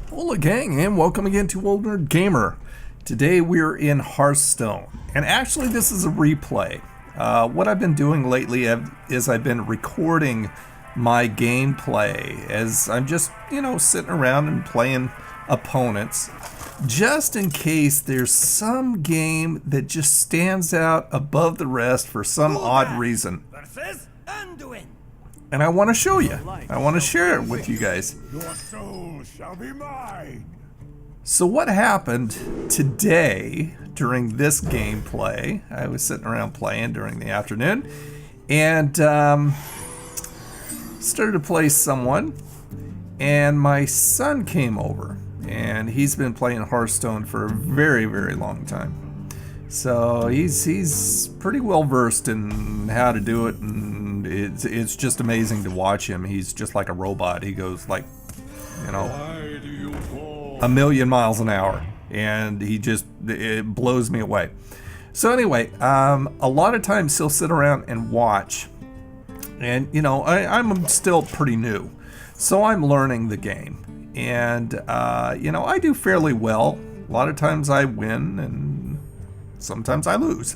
Hola gang, and welcome again to Old Nerd Gamer. Today we're in Hearthstone, and actually this is a replay. What I've been doing lately is I've been recording my gameplay as I'm just, sitting around and playing opponents, just in case there's some game that just stands out above the rest for some odd reason. And I want to show you. I want to share it with you guys. Your soul shall be mine. So what happened today during this gameplay? I was sitting around playing during the afternoon and started to play someone, and my son came over, and he's been playing Hearthstone for a very, very long time. So he's pretty well versed in how to do it, and it's just amazing to watch him. He's just like a robot. He goes like, a million miles an hour, and it blows me away. So anyway, a lot of times he'll sit around and watch, and I'm still pretty new, so I'm learning the game, and I do fairly well. A lot of times I win, and sometimes I lose.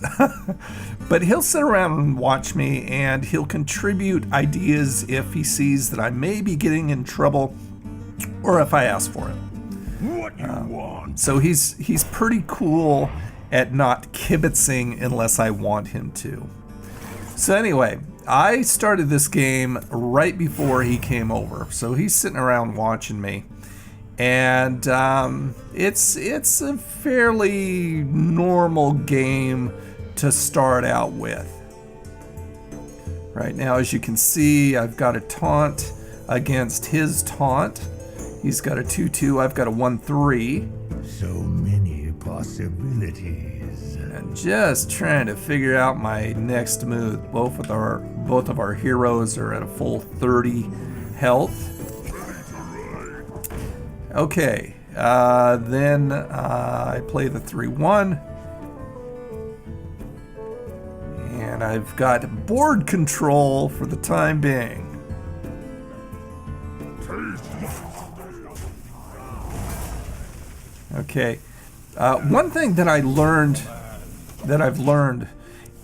But he'll sit around and watch me, and he'll contribute ideas if he sees that I may be getting in trouble or if I ask for it. What you want? So he's pretty cool at not kibitzing unless I want him to. So anyway, I started this game right before he came over. So he's sitting around watching me. And it's a fairly normal game to start out with. Right now, as you can see, I've got a taunt against his taunt. He's got a 2/2, I've got a 1/3. So many possibilities. And just trying to figure out my next move. Both of our heroes are at a full 30 health. Okay, then I play the 3/1, and I've got board control for the time being. Okay, one thing that I've learned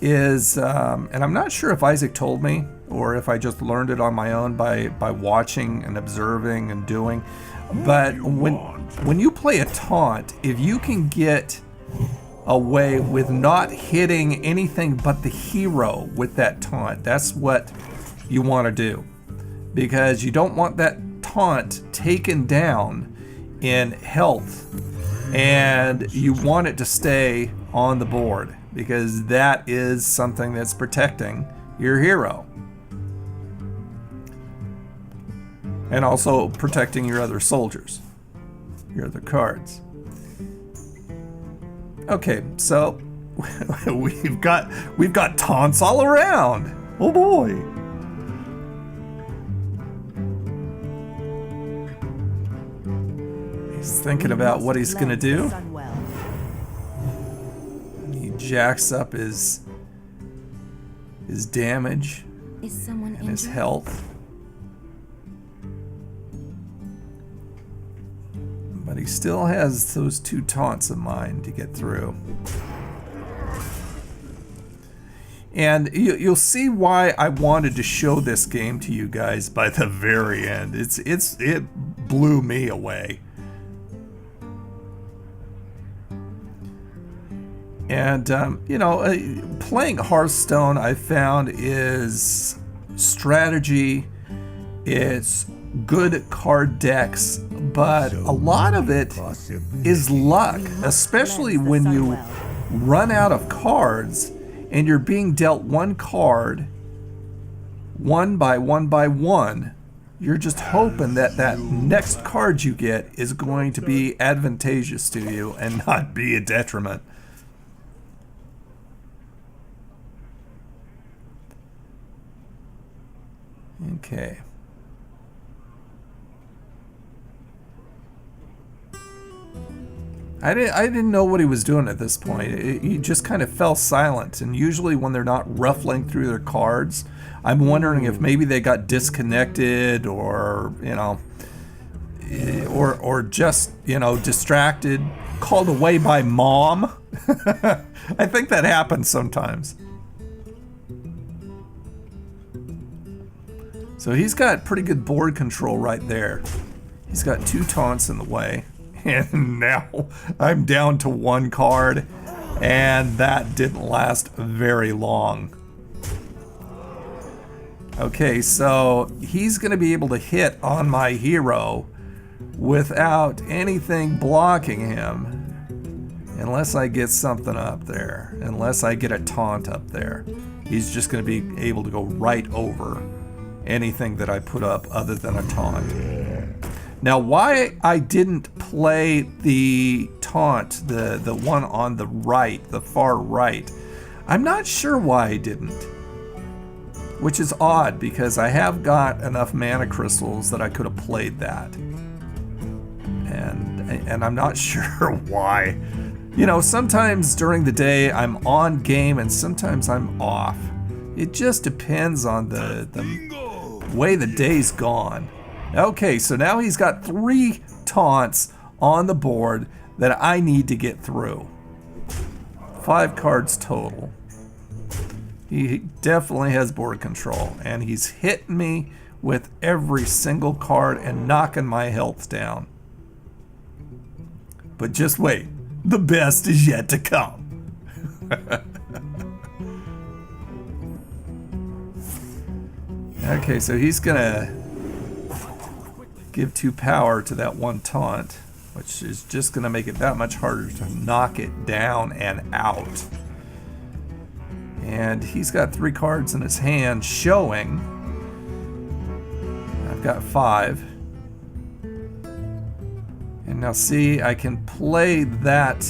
is, and I'm not sure if Isaac told me or if I just learned it on my own by watching and observing and doing. But when you play a taunt, if you can get away with not hitting anything but the hero with that taunt, that's what you want to do. Because you don't want that taunt taken down in health, and you want it to stay on the board, because that is something that's protecting your hero. And also protecting your other soldiers, your other cards. Okay, so we've got taunts all around. Oh boy. He's thinking about what he's gonna do. He jacks up his damage and his health. But he still has those 2 taunts of mine to get through. And you'll see why I wanted to show this game to you guys by the very end. It blew me away. And playing Hearthstone, I found, is strategy. It's good card decks, but a lot of it is luck, especially when you run out of cards and you're being dealt one card one by one. You're just hoping that next card you get is going to be advantageous to you and not be a detriment. Okay. I didn't know what he was doing at this point. He just kind of fell silent, and usually when they're not ruffling through their cards, I'm wondering if maybe they got disconnected, or or just, you know, distracted, called away by mom. I think that happens sometimes. So he's got pretty good board control right there. He's got 2 taunts in the way. And now I'm down to 1 card. And that didn't last very long. Okay, so he's going to be able to hit on my hero without anything blocking him. Unless I get something up there. Unless I get a taunt up there. He's just going to be able to go right over anything that I put up other than a taunt. Now, why I didn't play the taunt, the one on the right, the far right, I'm not sure why I didn't. Which is odd, because I have got enough mana crystals that I could have played that. And I'm not sure why. You know, sometimes during the day I'm on game and sometimes I'm off. It just depends on the way the day's gone. Okay, so now he's got 3 taunts on the board that I need to get through. 5 cards total. He definitely has board control, and he's hitting me with every single card and knocking my health down. But just wait, the best is yet to come. Okay, so he's gonna give 2 power to that 1 taunt, which is just gonna make it that much harder to knock it down and out. And he's got 3 cards in his hand showing. I've got 5. And now see, I can play that.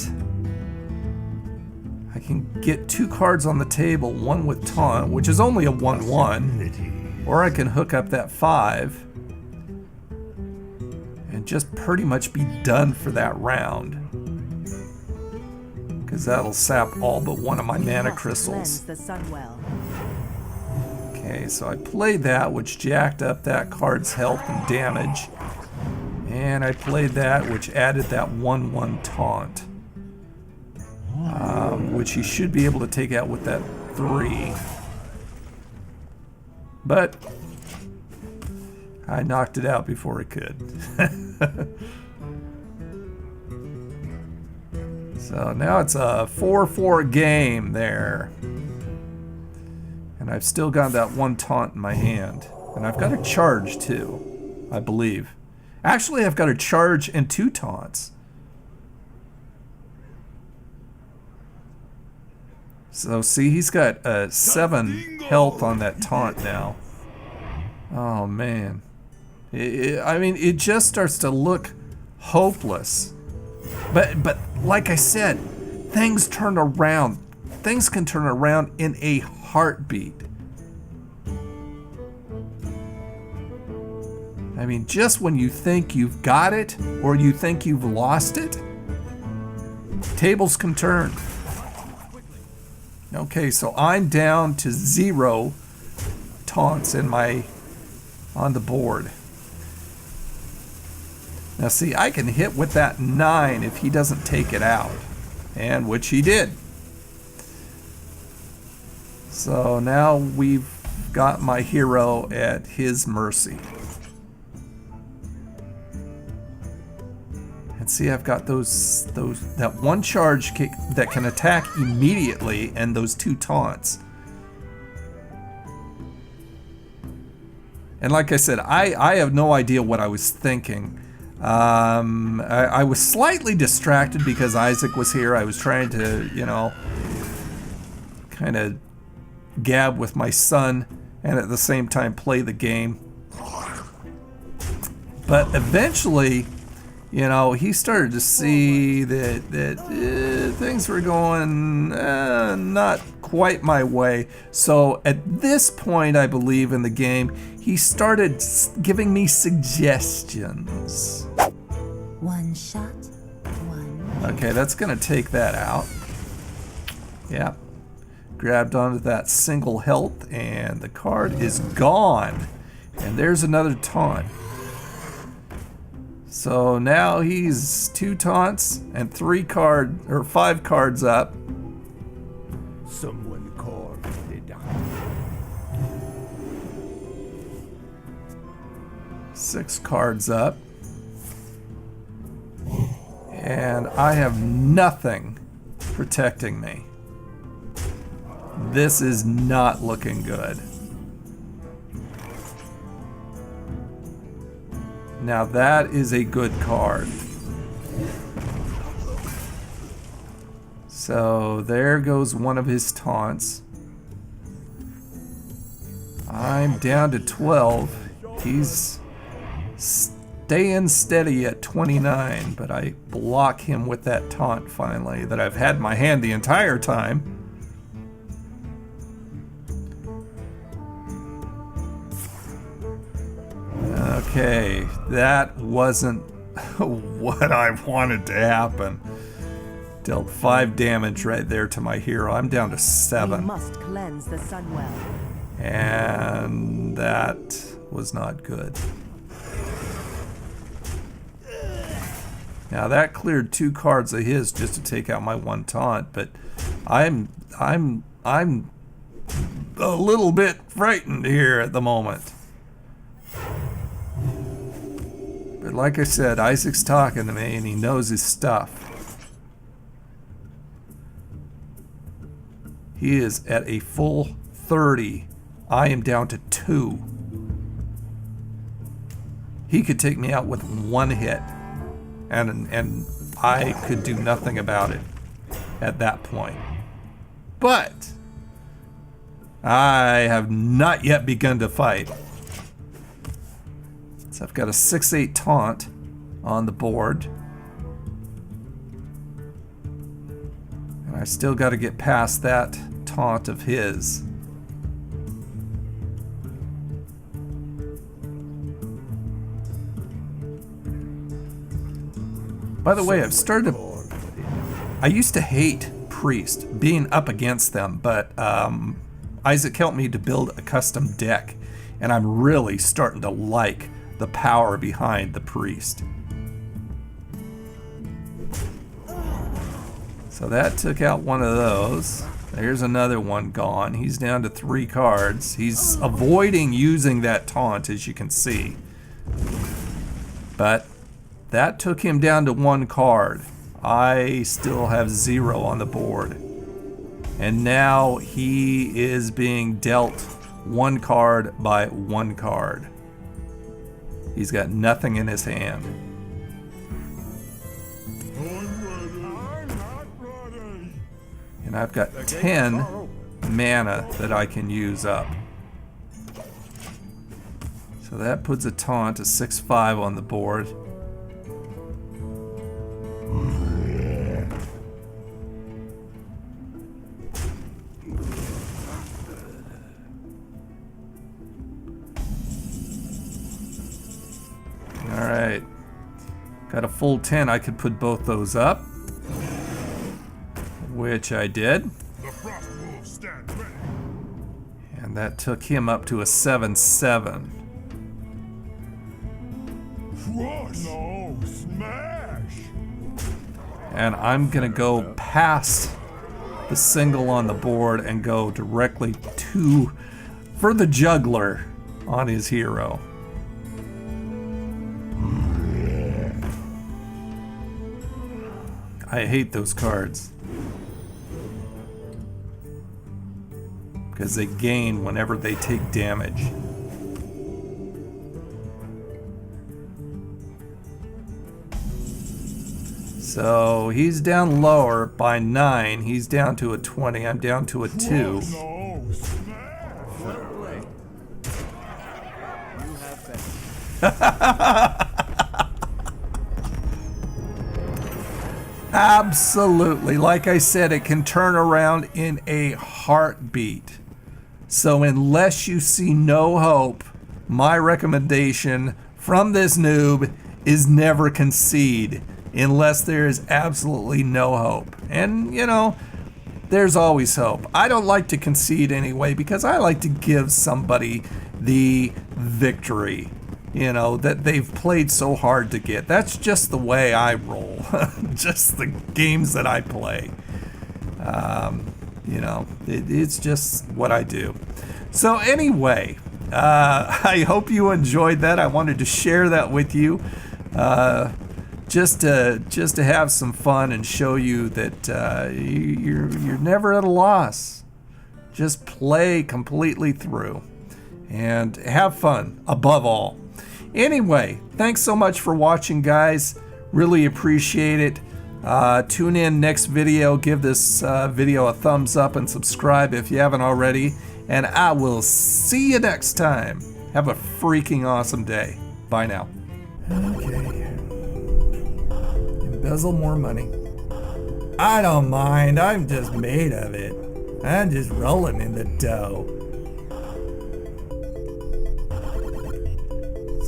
I can get 2 cards on the table, 1 with taunt, which is only a 1/1. Or I can hook up that 5 and just pretty much be done for that round. Because that'll sap all but 1 of my mana crystals. Okay, so I played that, which jacked up that card's health and damage. And I played that, which added that 1/1 taunt. Which he should be able to take out with that 3. But I knocked it out before it could. So now it's a 4-4 game there. And I've still got that 1 taunt in my hand. And I've got a charge too, I believe. Actually, I've got a charge and 2 taunts. So see, he's got 7 health on that taunt now. Oh man. I mean, it just starts to look hopeless. But like I said, things turn around. Things can turn around in a heartbeat. I mean, just when you think you've got it or you think you've lost it, tables can turn. Okay, so I'm down to 0 taunts in on the board. Now see, I can hit with that 9 if he doesn't take it out, and which he did. So now we've got my hero at his mercy. And see, I've got that 1 charge kick that can attack immediately, and those 2 taunts. And like I said, I have no idea what I was thinking. I was slightly distracted because Isaac was here. I was trying to, you know, kind of gab with my son and at the same time play the game. But eventually, you know, he started to see that things were going not quite my way. So at this point, I believe, in the game, he started giving me suggestions. 1 shot, 1. Okay, that's gonna take that out. Yeah. Grabbed onto that single health, and the card is gone. And there's another taunt. So now he's 2 taunts and 5 cards up. Someone called the doctor. 6 cards up. And I have nothing protecting me. This is not looking good. Now that is a good card. So there goes one of his taunts. I'm down to 12. He's staying steady at 29, but I block him with that taunt finally that I've had in my hand the entire time. Okay, that wasn't what I wanted to happen. Dealt 5 damage right there to my hero. I'm down to 7. We must cleanse the Sunwell. And that was not good. Now that cleared 2 cards of his just to take out my 1 taunt, but I'm a little bit frightened here at the moment. But like I said, Isaac's talking to me and he knows his stuff. He is at a full 30. I am down to 2. He could take me out with 1 hit. And I could do nothing about it at that point. But I have not yet begun to fight. So I've got a 6/8 taunt on the board. And I still got to get past that taunt of his. By the way, I've started to... I used to hate Priest, being up against them, but Isaac helped me to build a custom deck, and I'm really starting to like the power behind the Priest. So that took out one of those. There's another one gone. He's down to 3 cards. He's avoiding using that taunt, as you can see. But that took him down to 1 card. I still have 0 on the board. And now he is being dealt 1 card by 1 card. He's got nothing in his hand. And I've got 10 mana that I can use up. So that puts a taunt to 6/5 on the board. Alright. Got a full 10. I could put both those up. Which I did. And that took him up to a 7/7. No, smash! And I'm gonna go past the single on the board and go directly for the juggler on his hero. I hate those cards because they gain whenever they take damage. So he's down lower by 9. He's down to a 20. I'm down to a 2. Absolutely. Like I said, it can turn around in a heartbeat. So unless you see no hope, my recommendation from this noob is never concede unless there is absolutely no hope. And, you know, there's always hope. I don't like to concede anyway because I like to give somebody the victory. you know, that they've played so hard to get. That's just the way I roll. Just the games that I play. You know, it's just what I do. So anyway, I hope you enjoyed that. I wanted to share that with you, just to have some fun and show you that you're never at a loss. Just play completely through and have fun above all. Anyway, thanks so much for watching, guys. Really appreciate it. Tune in next video. Give this video a thumbs up and subscribe if you haven't already. And I will see you next time. Have a freaking awesome day. Bye now. Okay. Embezzle more money. I don't mind. I'm just made of it. I'm just rolling in the dough.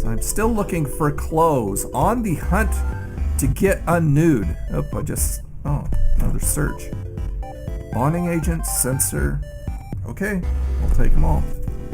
So I'm still looking for clothes. On the hunt to get unnude. Oh, another search. Bonding agent, sensor. Okay, I'll take them all.